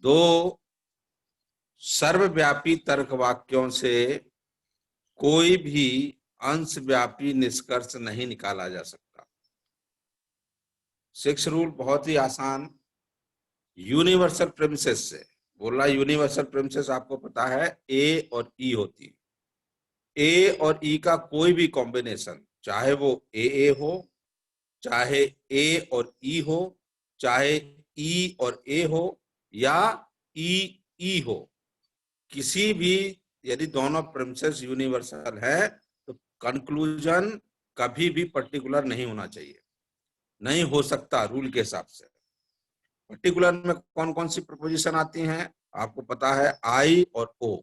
दो सर्वव्यापी तर्क वाक्यों से कोई भी अंशव्यापी निष्कर्ष नहीं निकाला जा सकता। 6 रूल बहुत ही आसान। यूनिवर्सल प्रेमिसेस से बोल रहा है। यूनिवर्सल प्रेमिसेस आपको पता है ए और ई होती है। ए और ई का कोई भी कॉम्बिनेशन, चाहे वो ए हो, चाहे ए और ई हो, चाहे ई और ए हो, या ई ई हो, किसी भी यदि दोनों प्रेमिसेस यूनिवर्सल है तो कंक्लूजन कभी भी पर्टिकुलर नहीं होना चाहिए, नहीं हो सकता रूल के हिसाब से। पर्टिकुलर में कौन कौन सी प्रपोजिशन आती हैं आपको पता है, आई और ओ।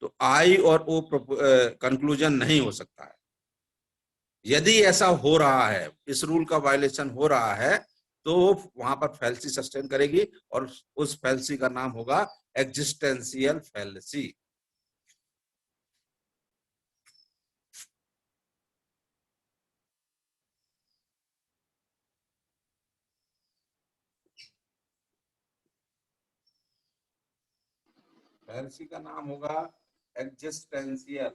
तो आई और ओ कंक्लूजन नहीं हो सकता है। यदि ऐसा हो रहा है, इस रूल का वायलेशन हो रहा है, तो वहां पर फैल्सी सस्टेन करेगी और उस फैल्सी का नाम होगा एग्जिस्टेंशियल फैल्सी। फैल्सी का नाम होगा एग्जिस्टेंशियल।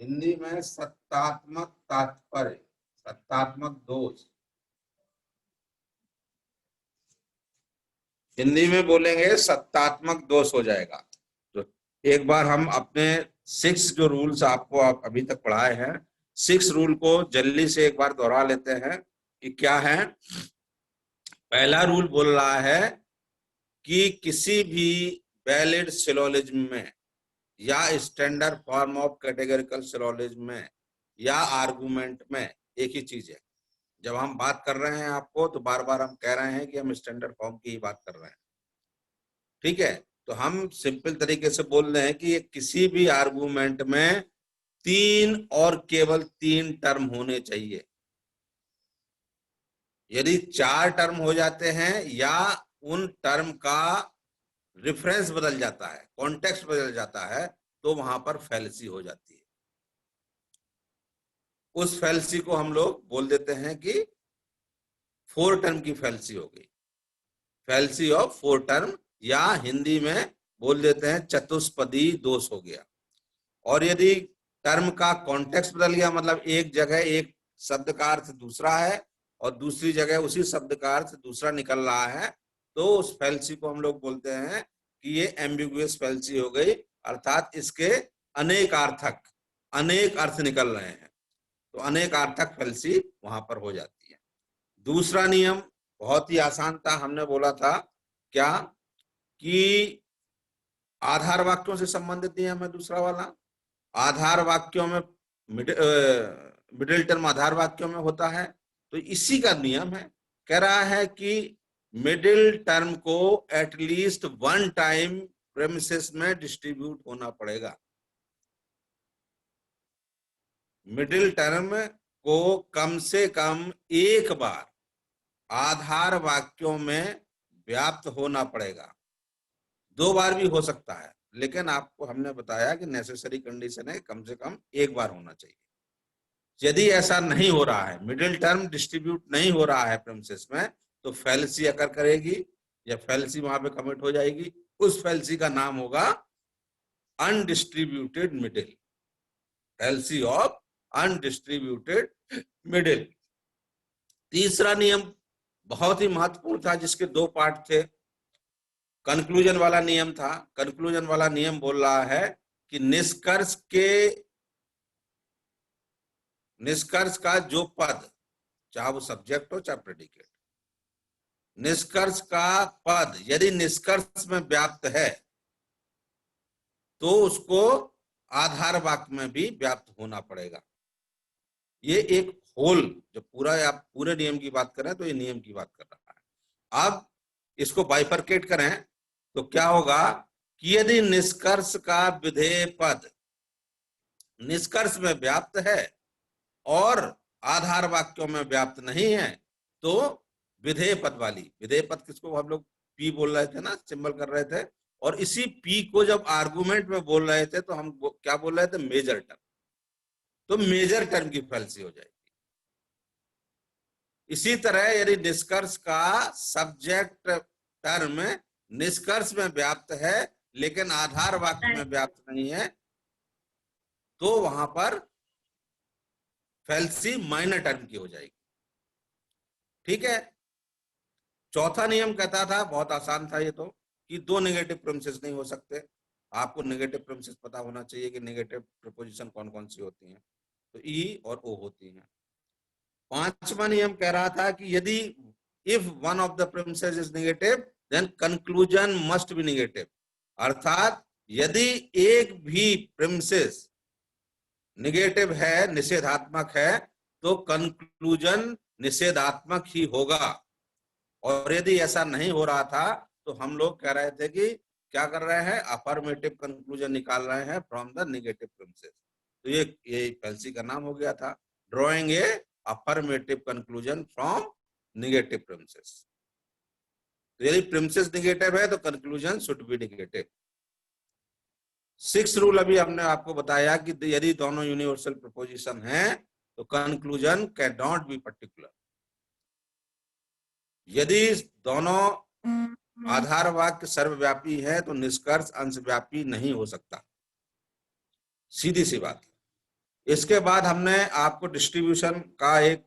हिंदी में सत्तात्मक तात्पर्य, सत्तात्मक दोष। हिंदी में बोलेंगे सत्तात्मक दोष हो जाएगा। तो एक बार हम अपने 6 जो रूल्स आपको आप अभी तक पढ़ाए हैं, 6 रूल को जल्दी से एक बार दोहरा लेते हैं कि क्या है। पहला रूल बोल रहा है कि किसी भी वैलिड सिलोजिज्म में या standard form of categorical syllogism में या आर्गुमेंट में एक ही चीज है। जब हम बात कर रहे हैं आपको, तो बार बार हम कह रहे हैं कि हम स्टैंडर्ड फॉर्म की ही बात कर रहे हैं, ठीक है। तो हम सिंपल तरीके से बोल रहे हैं कि ये किसी भी आर्गुमेंट में 3 और केवल 3 टर्म होने चाहिए। यदि 4 टर्म हो जाते हैं या उन टर्म का रेफरेंस बदल जाता है, कॉन्टेक्स्ट बदल जाता है, तो वहां पर फैल्सी हो जाती है। उस फैल्सी को हम लोग बोल देते हैं कि 4 टर्म की फैल्सी हो गई, फैल्सी ऑफ 4 टर्म, या हिंदी में बोल देते हैं चतुष्पदी दोष हो गया। और यदि टर्म का कॉन्टेक्स्ट बदल गया, मतलब एक जगह एक शब्द का अर्थ दूसरा है और दूसरी जगह उसी शब्द का अर्थ दूसरा निकल रहा है, तो उस फैल्सी को हम लोग बोलते हैं कि ये एम्बिगुअस फैल्सी हो गई, अर्थात इसके अनेक अर्थ निकल रहे हैं, तो अनेकार्थक फैल्सी वहां पर हो जाती है। दूसरा नियम बहुत ही आसान था, हमने बोला था क्या कि आधार वाक्यों से संबंधित नियम है दूसरा वाला। आधार वाक्यों में मिडिल टर्म आधार वाक्यों में होता है, तो इसी का नियम है। कह रहा है कि मिडिल टर्म को एटलीस्ट 1 टाइम प्रेमिसेस में डिस्ट्रीब्यूट होना पड़ेगा। मिडिल टर्म को कम से कम एक बार आधार वाक्यों में व्याप्त होना पड़ेगा। 2 बार भी हो सकता है, लेकिन आपको हमने बताया कि नेसेसरी कंडीशन है कम से कम एक बार होना चाहिए। यदि ऐसा नहीं हो रहा है, मिडिल टर्म डिस्ट्रीब्यूट नहीं हो रहा है प्रेमिसेस में, तो फैल्सी अकर करेगी या फैल्सी वहां पे कमिट हो जाएगी। उस फैल्सी का नाम होगा undistributed middle, fallacy of undistributed middle. तीसरा नियम बहुत ही महत्वपूर्ण था, जिसके 2 पार्ट थे। कंक्लूजन वाला नियम था। कंक्लूजन वाला नियम बोल रहा है कि निष्कर्ष का जो पद, चाहे वो सब्जेक्ट हो चाहे प्रेडिकेट, निष्कर्ष का पद यदि निष्कर्ष में व्याप्त है तो उसको आधार वाक्य में भी व्याप्त होना पड़ेगा। ये एक होल, जो पूरा आप पूरे नियम की बात करें तो ये नियम की बात कर रहा है। अब इसको बाइफरकेट करें तो क्या होगा कि यदि निष्कर्ष का विधेय पद निष्कर्ष में व्याप्त है और आधार वाक्यों में व्याप्त नहीं है, तो विधेय पद वाली, विधेय पद किसको हम लोग पी बोल रहे थे ना, सिंबल कर रहे थे, और इसी पी को जब आर्गुमेंट में बोल रहे थे तो हम क्या बोल रहे थे, मेजर टर्म। तो मेजर टर्म की फैल्सी हो जाएगी। इसी तरह यदि निष्कर्ष का सब्जेक्ट टर्म निष्कर्ष में व्याप्त है लेकिन आधार वाक्य में व्याप्त नहीं है तो वहां पर फैल्सी माइनर टर्म की हो जाएगी। ठीक है। चौथा नियम कहता था, बहुत आसान था ये तो, कि दो नेगेटिव प्रेमिसेस नहीं हो सकते। आपको नेगेटिव प्रेमिसेस पता होना चाहिए कि नेगेटिव प्रीपोजिशन कौन कौन सी होती हैं, तो ई और ओ होती हैं। पांचवा नियम कह रहा था कि यदि if one of the premises is negative then conclusion must be negative, अर्थात यदि एक भी प्रेमिसेस नेगेटिव है, निषेधात्मक है, तो कंक्लूजन निषेधात्मक ही होगा। और यदि ऐसा नहीं हो रहा था तो हम लोग कह रहे थे कि क्या कर रहे हैं, अफर्मेटिव कंक्लूजन निकाल रहे हैं फ्रॉम द नेगेटिव प्रेमिसेस। तो ये फैल्सी का नाम हो गया था, drawing a affirmative conclusion from negative premises. तो यदि प्रेमिसेस नेगेटिव है तो conclusion should be negative. Six rule अभी हमने आपको बताया कि यदि दोनों यूनिवर्सल प्रोपोजिशन हैं तो conclusion can not be particular. यदि दोनों आधार वाक्य सर्वव्यापी है तो निष्कर्ष अंशव्यापी नहीं हो सकता, सीधी सी बात। इसके बाद हमने आपको डिस्ट्रीब्यूशन का एक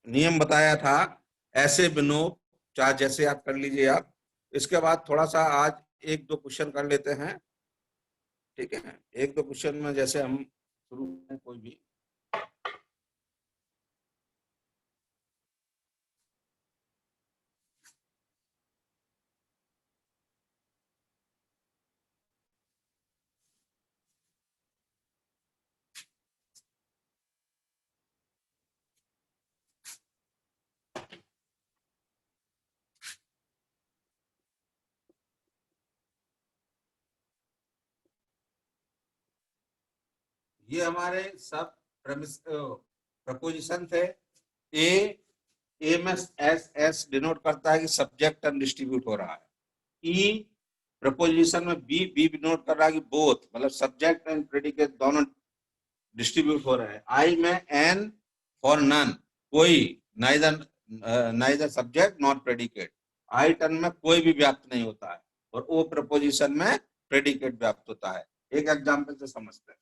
नियम बताया था, ऐसे बिनो, चाहे जैसे आप कर लीजिए आप। इसके बाद थोड़ा सा आज एक दो क्वेश्चन कर लेते हैं। ठीक है, एक दो क्वेश्चन में जैसे हम शुरू में कोई भी ये हमारे सब प्रपोजिशन थे। A M S S S denote करता है कि सब्जेक्ट टर्म डिस्ट्रीब्यूट हो रहा है। ई प्रपोजिशन में बी बी डिनोट कर रहा है कि बोथ, मतलब सब्जेक्ट एंड प्रेडिकेट दोनों डिस्ट्रीब्यूट हो रहे हैं। आई में एन फॉर नन, कोई, neither subject not predicate. I term में कोई भी व्याप्त नहीं होता है और ओ प्रपोजिशन में प्रेडिकेट व्याप्त होता है। एक एग्जांपल से समझते हैं।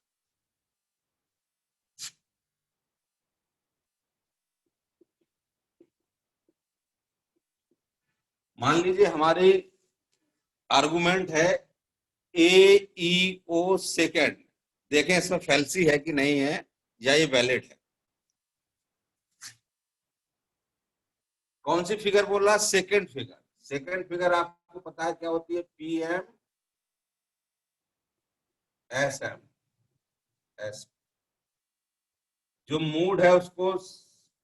मान लीजिए हमारी आर्गुमेंट है ए ई ओ सेकेंड। देखें इसमें फैल्सी है कि नहीं है या ये वैलिड है। कौन सी फिगर बोल रहा है? Second figure. सेकेंड फिगर आपको पता है क्या होती है? P M S M S. जो मूड है उसको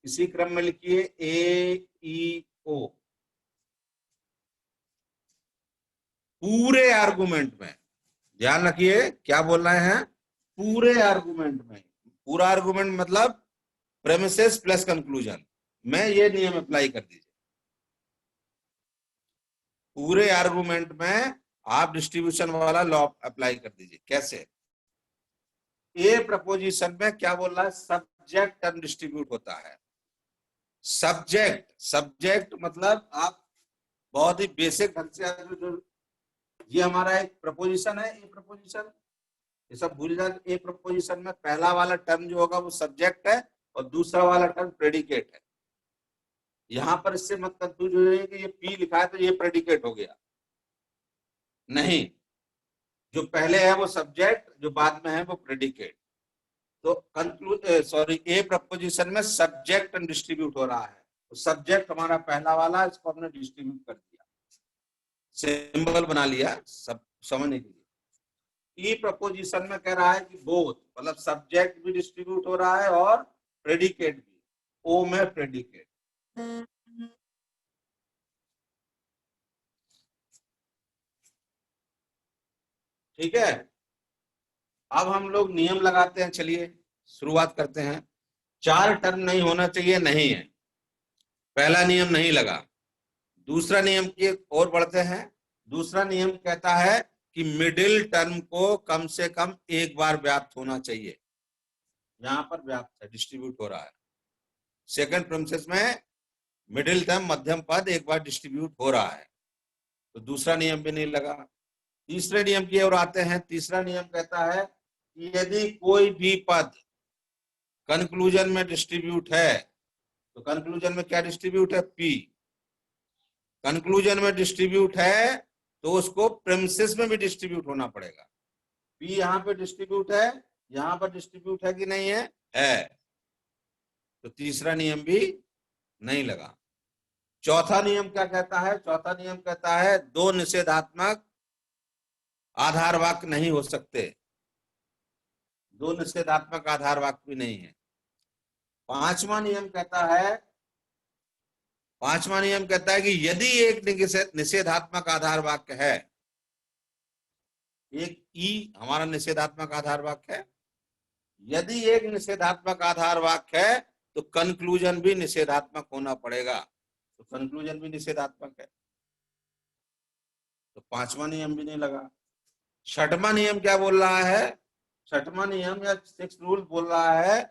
इसी क्रम में लिखिए, ए ई ओ। पूरे आर्गुमेंट में ध्यान रखिए क्या बोल रहे हैं, पूरे आर्गुमेंट में। पूरा आर्गुमेंट मतलब प्रेमिसेस प्लस कंक्लूजन में ये नियम अप्लाई कर दीजिए। पूरे आर्गुमेंट में आप डिस्ट्रीब्यूशन वाला लॉ अप्लाई कर दीजिए। कैसे? ए प्रपोजिशन में क्या बोल रहा है? सब्जेक्ट टर्म डिस्ट्रीब्यूट होता है। सब्जेक्ट मतलब आप बहुत ही बेसिक ढंग से, ये हमारा एक प्रपोजिशन है, ए प्रपोजिशन, ये सब भूल जाए। ए प्रपोजिशन में पहला वाला टर्म जो होगा वो सब्जेक्ट है और दूसरा वाला टर्म प्रेडिकेट है। यहां पर इससे मत कंफ्यूज हो जाए कि ये पी लिखा है तो ये प्रेडिकेट हो गया, नहीं। जो पहले है वो सब्जेक्ट, जो बाद में है वो प्रेडिकेट। तो ए प्रपोजिशन में सब्जेक्ट डिस्ट्रीब्यूट हो रहा है, तो सब्जेक्ट हमारा पहला वाला, इसको हमने डिस्ट्रीब्यूट कर दिया, सिंबल बना लिया, सब समझने के लिए। ई प्रपोजिशन में कह रहा है कि बोथ, मतलब सब्जेक्ट भी डिस्ट्रीब्यूट हो रहा है और प्रेडिकेट भी। ओ में प्रेडिकेट। ठीक है, अब हम लोग नियम लगाते हैं। चलिए शुरुआत करते हैं। चार टर्म नहीं होना चाहिए, नहीं है, पहला नियम नहीं लगा। दूसरा नियम की ओर बढ़ते हैं। दूसरा नियम कहता है कि मिडिल टर्म को कम से कम एक बार व्याप्त होना चाहिए। यहां पर व्याप्त है, डिस्ट्रीब्यूट हो रहा है। सेकंड प्रेमिसेस में मिडिल टर्म मध्यम पद एक बार डिस्ट्रीब्यूट हो रहा है, तो दूसरा नियम भी नहीं लगा। तीसरे नियम की ओर आते हैं। तीसरा नियम कहता है कि यदि कोई भी पद कंक्लूजन में डिस्ट्रीब्यूट है, तो कंक्लूजन में क्या डिस्ट्रीब्यूट है, पी। कंक्लूजन में डिस्ट्रीब्यूट है तो उसको प्रेमिसेस में भी डिस्ट्रीब्यूट होना पड़ेगा। पी यहां पे डिस्ट्रीब्यूट है, यहां पर डिस्ट्रीब्यूट है कि नहीं है, तो तीसरा नियम भी नहीं लगा। चौथा नियम क्या कहता है? चौथा नियम कहता है दो निषेधात्मक आधार वाक्य नहीं हो सकते, दो निषेधात्मक आधार वाक्य भी नहीं है। पांचवा नियम कहता है, पांचवा नियम कहता है कि यदि एक निषेधात्मक आधार वाक्य है, एक ई हमारा निषेधात्मक आधार वाक्य है, यदि एक निषेधात्मक आधार वाक्य है तो कंक्लूजन भी निषेधात्मक होना पड़ेगा, तो कंक्लूजन भी निषेधात्मक है, तो पांचवा नियम भी नहीं लगा। छठवां नियम क्या बोल रहा है? छठवां नियम या सिक्स रूल बोल रहा है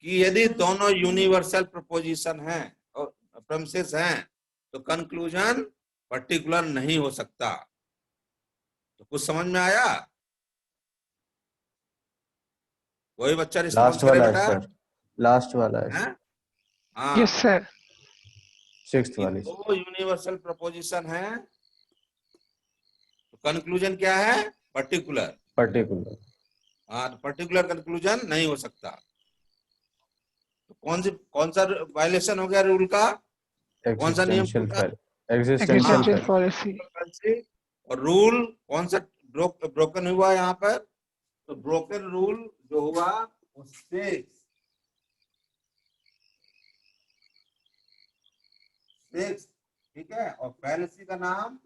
कि यदि दोनों यूनिवर्सल प्रपोजिशन हैं और प्रेमिसेस हैं तो कंक्लूजन पर्टिकुलर नहीं हो सकता। तो कुछ समझ में आया? कोई बच्चा रिस्पॉन्स लास्ट करे वाला है बेटा? सर, लास्ट वाला है हैं? हाँ, यस सर। सिक्स्थ कि वाली। दो यूनिवर्सल प्रपोजिशन है तो कंक्लूजन क्या है, पर्टिकुलर। पर्टिकुलर। हाँ, पर्टिकुलर कंक्लूजन नहीं हो सकता। तो कौन सा वायलेशन हो गया रूल का? कौन सा नियम एग्जिस्टेंशियल टूटा? Fail, existential existential fail. Policy. और रूल कौन सा ब्रोकन हुआ यहाँ पर? तो ब्रोकन रूल जो हुआ वो सिक्स, ठीक है। और फैलेसी का नाम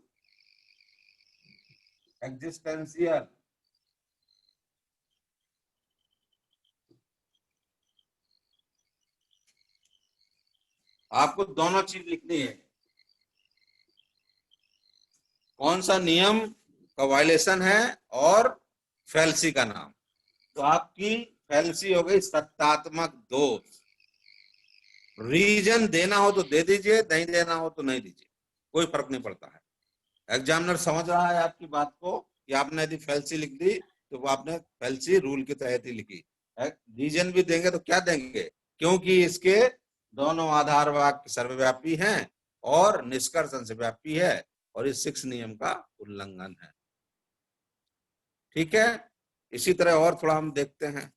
एग्जिस्टेंशियल। आपको दोनों चीज लिखनी है, कौन सा नियम का वायलेशन है और फैलेसी का नाम। तो आपकी फैलेसी हो गई सत्तात्मक दोष। रीजन देना हो तो दे दीजिए, नहीं देना हो तो नहीं दीजिए, कोई फर्क नहीं पड़ता है। एग्जामिनर समझ रहा है आपकी बात को कि आपने यदि फैलेसी लिख दी तो वो आपने फैलेसी रूल के तहत ही लिखी। रीजन भी देंगे तो क्या देंगे, क्योंकि इसके दोनों आधार वाक्य सर्वव्यापी हैं और निष्कर्ष अंशव्यापी है और इस सिक्स नियम का उल्लंघन है। ठीक है, इसी तरह और थोड़ा हम देखते हैं।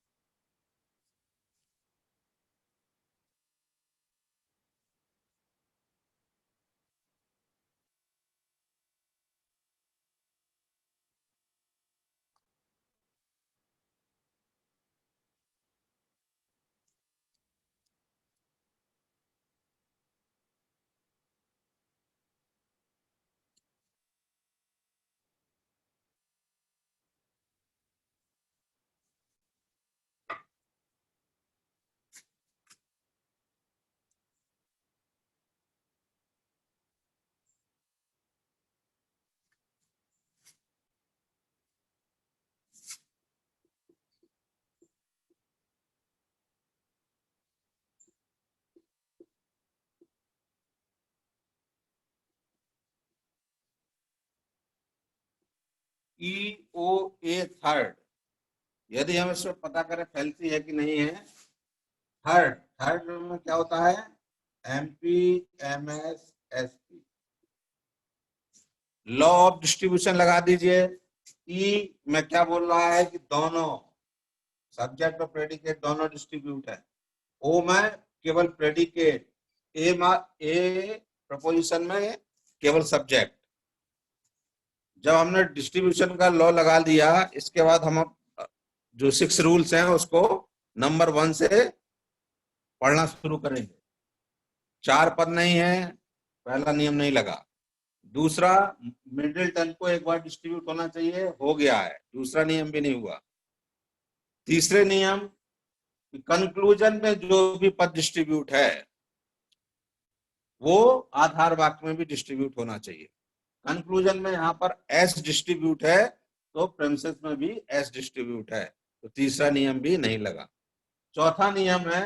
EOA थर्ड, यदि हम इसमें पता करें फैलेसी है कि नहीं है। थर्ड, थर्ड में क्या होता है, MP MS SP, law of distribution लगा दीजिए। ई में क्या बोल रहा है कि दोनों सब्जेक्ट और प्रेडिकेट दोनों डिस्ट्रीब्यूट है। ओ में केवल प्रेडिकेट, ए प्रपोजिशन में केवल सब्जेक्ट। जब हमने डिस्ट्रीब्यूशन का लॉ लगा दिया, इसके बाद हम जो सिक्स रूल्स हैं उसको नंबर 1 से पढ़ना शुरू करेंगे। चार पद नहीं है, पहला नियम नहीं लगा। दूसरा, मिडिल टर्म को एक बार डिस्ट्रीब्यूट होना चाहिए, हो गया है, दूसरा नियम भी नहीं हुआ। तीसरे नियम, कंक्लूजन में जो भी पद डिस्ट्रीब्यूट है वो आधार वाक्य में भी डिस्ट्रीब्यूट होना चाहिए। कंक्लूजन में यहाँ पर एस डिस्ट्रीब्यूट है तो प्रेमिसेस में भी एस डिस्ट्रीब्यूट है, तो तीसरा नियम भी नहीं लगा। चौथा नियम है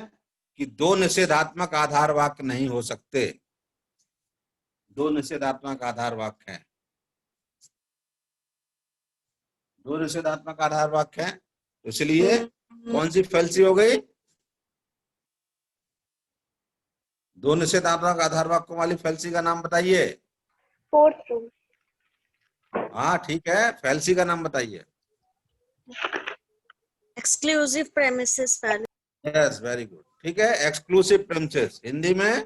कि दो निषेधात्मक आधार वाक्य नहीं हो सकते, दो निषेधात्मक आधार वाक्य हैं, दो निषेधात्मक आधार वाक्य हैं, तो इसलिए कौन सी फैल्सी हो गई? दो निषेधात्मक आधार वाक्यों वाली फैल्सी का नाम बताइए। Fourth rule. हाँ ठीक है, फैल्सी का नाम बताइए। Exclusive premises fallacy. Yes very good, ठीक है। एक्सक्लूसिव प्रेमिसेस, हिंदी में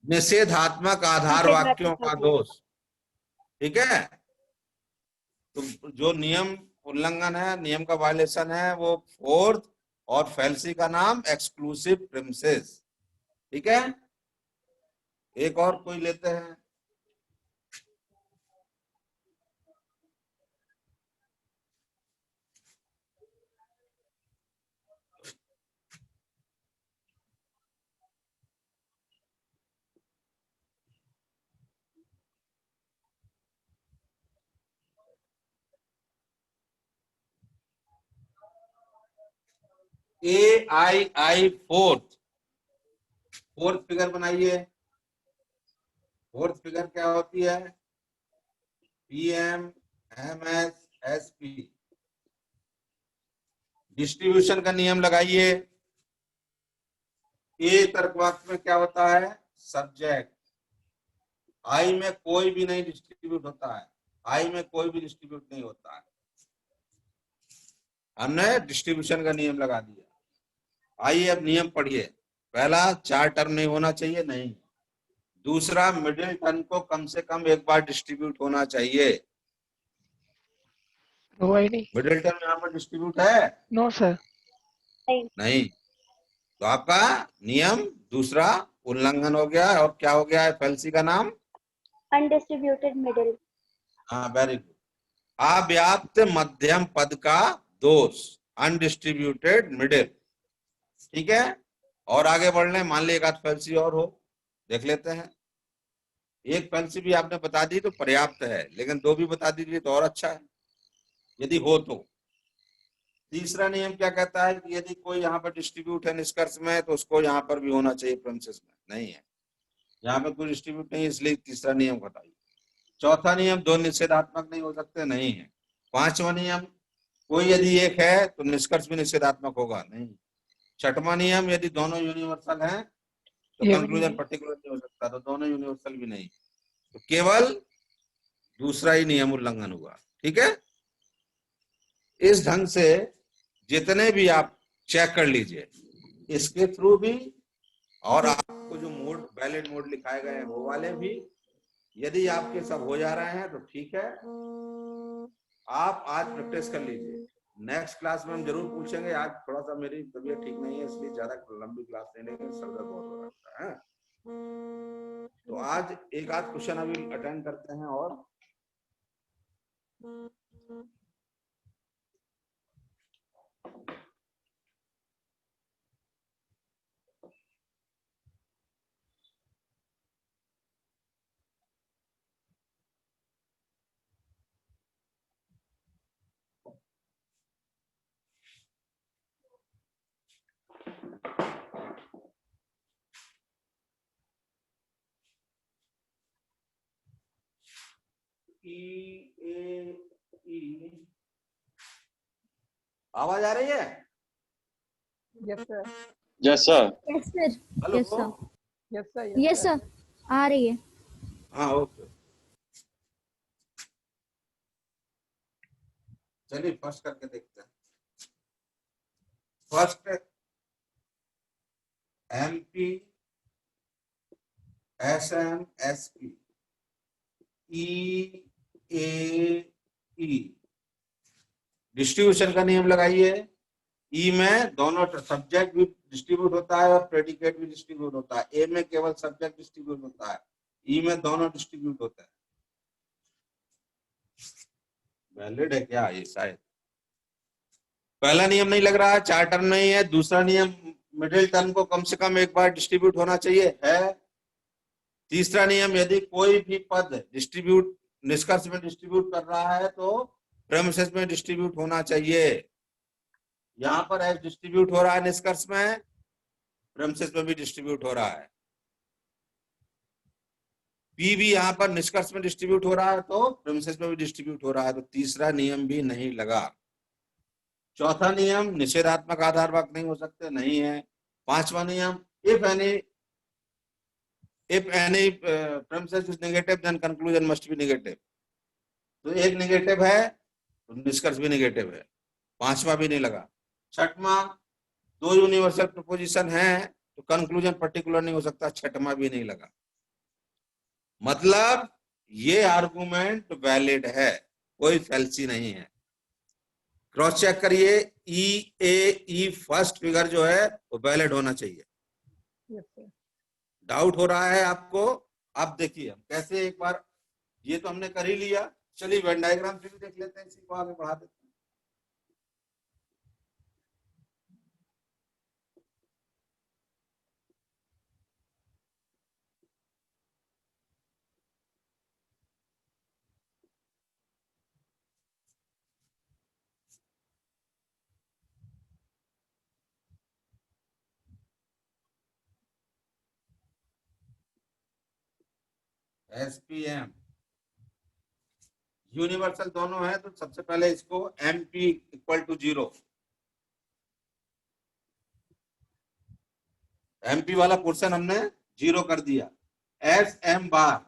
निषेधात्मक आधार वाक्यों का दोष, ठीक है। तो जो नियम उल्लंघन है, नियम का वायलेशन है, वो फोर्थ, और फैल्सी का नाम एक्सक्लूसिव प्रेमिसेस, ठीक है। एक और कोई लेते हैं। AII फोर्थ, फोर्थ फिगर बनाइए। फोर्थ फिगर क्या होती है? PMMSSP। डिस्ट्रीब्यूशन का नियम लगाइए। ए तर्कवाक्य में क्या होता है? सब्जेक्ट। आई में कोई भी नहीं डिस्ट्रीब्यूट होता है, आई में कोई भी डिस्ट्रीब्यूट नहीं होता है। हमने डिस्ट्रीब्यूशन का नियम लगा दिया। आइए अब नियम पढ़िए। पहला, चार टर्म नहीं होना चाहिए, नहीं। दूसरा, मिडिल टर्म को कम से कम एक बार डिस्ट्रीब्यूट होना चाहिए। मिडिल टर्म यहाँ पर डिस्ट्रीब्यूट है? No sir. नहीं। तो आपका नियम दूसरा उल्लंघन हो गया, और क्या हो गया है फैल्सी का नाम? Undistributed middle. हाँ वेरी गुड। अव्याप्त मध्यम पद का दोष, अनडिस्ट्रीब्यूटेड मिडिल, ठीक है। और आगे बढ़ लें, मान ली एक आध फैल्सी और हो, देख लेते हैं। एक फैल्सी भी आपने बता दी तो पर्याप्त है, लेकिन दो भी बता दीजिए तो और अच्छा है, यदि हो तो। तीसरा नियम क्या कहता है कि यदि कोई यहाँ पर डिस्ट्रीब्यूट है निष्कर्ष में, तो उसको यहाँ पर भी होना चाहिए प्रेमिसेस में। नहीं है, यहाँ पे कोई डिस्ट्रीब्यूट नहीं, इसलिए तीसरा नियम बताइए। चौथा नियम, दो निषेधात्मक नहीं हो सकते, नहीं है। पांचवा नियम, कोई यदि एक है तो निष्कर्ष भी निषेधात्मक होगा, नहीं। छठवां नियम, यदि दोनों यूनिवर्सल हैं तो कंक्लूजन पर्टिकुलर नहीं हो सकता, तो दोनों यूनिवर्सल भी नहीं, तो केवल दूसरा ही नियम उल्लंघन हुआ, ठीक है। इस ढंग से जितने भी आप चेक कर लीजिए, इसके थ्रू भी, और आपको जो मोड वैलिड मोड लिखाए गए हैं वो वाले भी, यदि आपके सब हो जा रहे हैं तो ठीक है, आप आज प्रैक्टिस कर लीजिए। नेक्स्ट क्लास में हम जरूर पूछेंगे। आज थोड़ा सा मेरी तबीयत ठीक नहीं है, इसलिए ज्यादा लंबी क्लास नहीं लेंगे, सर दर्द बहुत हो रहा है। तो आज एक आध क्वेश्चन अभी अटेंड करते हैं। और आवाज आ रही है? Yes sir. Yes sir. Yes sir. Hello. Yes sir. Yes sir, आ रही है। हाँ ओके, चलिए फर्स्ट करके देखते हैं। First MP SMSP EAE, distribution का नियम लगाइए। ई में दोनों सब्जेक्ट भी डिस्ट्रीब्यूट होता है और प्रेडिकेट भी डिस्ट्रीब्यूट होता है। ए में केवल सब्जेक्ट डिस्ट्रीब्यूट होता है, ई में दोनों डिस्ट्रीब्यूट होता है। वैलिड है क्या ये? शायद पहला नियम नहीं लग रहा है, चार टर्म नहीं है। दूसरा नियम, मिडिल टर्म को कम से कम एक बार डिस्ट्रीब्यूट होना चाहिए, है। तीसरा नियम, यदि कोई भी पद डिस्ट्रीब्यूट निष्कर्ष में डिस्ट्रीब्यूट कर रहा है तो प्रेमिसेस में डिस्ट्रीब्यूट होना चाहिए। यहाँ पर एस डिस्ट्रीब्यूट हो रहा है निष्कर्ष में, प्रेमिसेस में भी डिस्ट्रीब्यूट हो रहा है। पी भी यहाँ पर निष्कर्ष में डिस्ट्रीब्यूट हो रहा है तो प्रेमिसेस में भी डिस्ट्रीब्यूट हो रहा है, तो तीसरा नियम भी नहीं लगा। चौथा नियम निषेधात्मक आधार वाक्य नहीं हो सकते, नहीं है। पांचवा नियम if any premises is negative then conclusion must be negative, तो एक नेगेटिव है तो निष्कर्ष भी नेगेटिव है, पांचवा भी नहीं लगा। छठवां, दो यूनिवर्सल प्रोपोजिशन है तो कंक्लूजन पर्टिकुलर नहीं हो सकता, छठवां भी नहीं लगा। मतलब ये आर्गुमेंट वैलिड है, कोई फैल्सी नहीं है। क्रॉस चेक करिए, ई फर्स्ट फिगर जो है वो वैलिड होना चाहिए। Yes, sir. डाउट हो रहा है आपको? आप देखिए हम कैसे, एक बार ये तो हमने कर ही लिया, चलिए वेन डायग्राम से भी देख लेते हैं, इसी को आगे बढ़ा देते हैं। SPM यूनिवर्सल दोनों है तो सबसे पहले इसको MP इक्वल टू 0, MP वाला पोर्शन हमने 0 कर दिया। SM बार,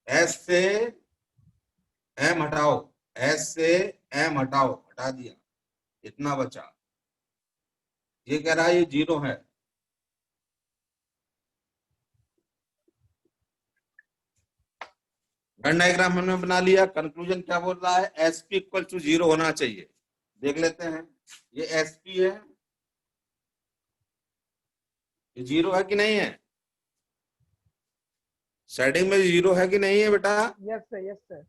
S से M हटाओ, S से M हटाओ, हटा दिया, इतना बचा। ये कह रहा है ये 0 है, वेन डायग्राम हमने बना लिया। कंक्लूजन क्या बोल रहा है? SP इक्वल टू 0 होना चाहिए। देख लेते हैं, ये SP है, ये 0 है कि नहीं है? सेटिंग में 0 है कि नहीं है बेटा? Yes, sir. Yes, sir.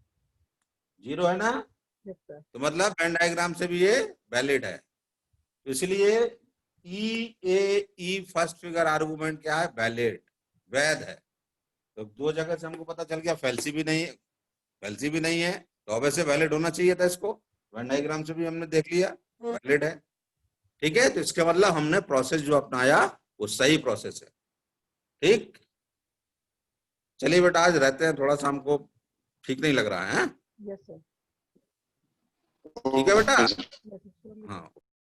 0 है ना? Yes, sir. तो मतलब वेन डायग्राम से भी ये वैलिड है। तो इसलिए ई फर्स्ट फिगर आर्गुमेंट क्या है? वैलिड, वैध है। तो दो जगह से हमको पता चल गया फैल्सी भी नहीं है, फैल्सी भी नहीं है, तो अब ऐसे वैलिड होना चाहिए था। इसको वेन डायग्राम से भी हमने देख लिया, वैलिड है। ठीक है, तो इसका मतलब हमने प्रोसेस जो अपनाया वो सही प्रोसेस है। ठीक, चलिए बेटा आज रहते हैं, थोड़ा सा हमको ठीक नहीं लग रहा है। Yes, sir. ठीक है बेटा, Yes, sir. हाँ।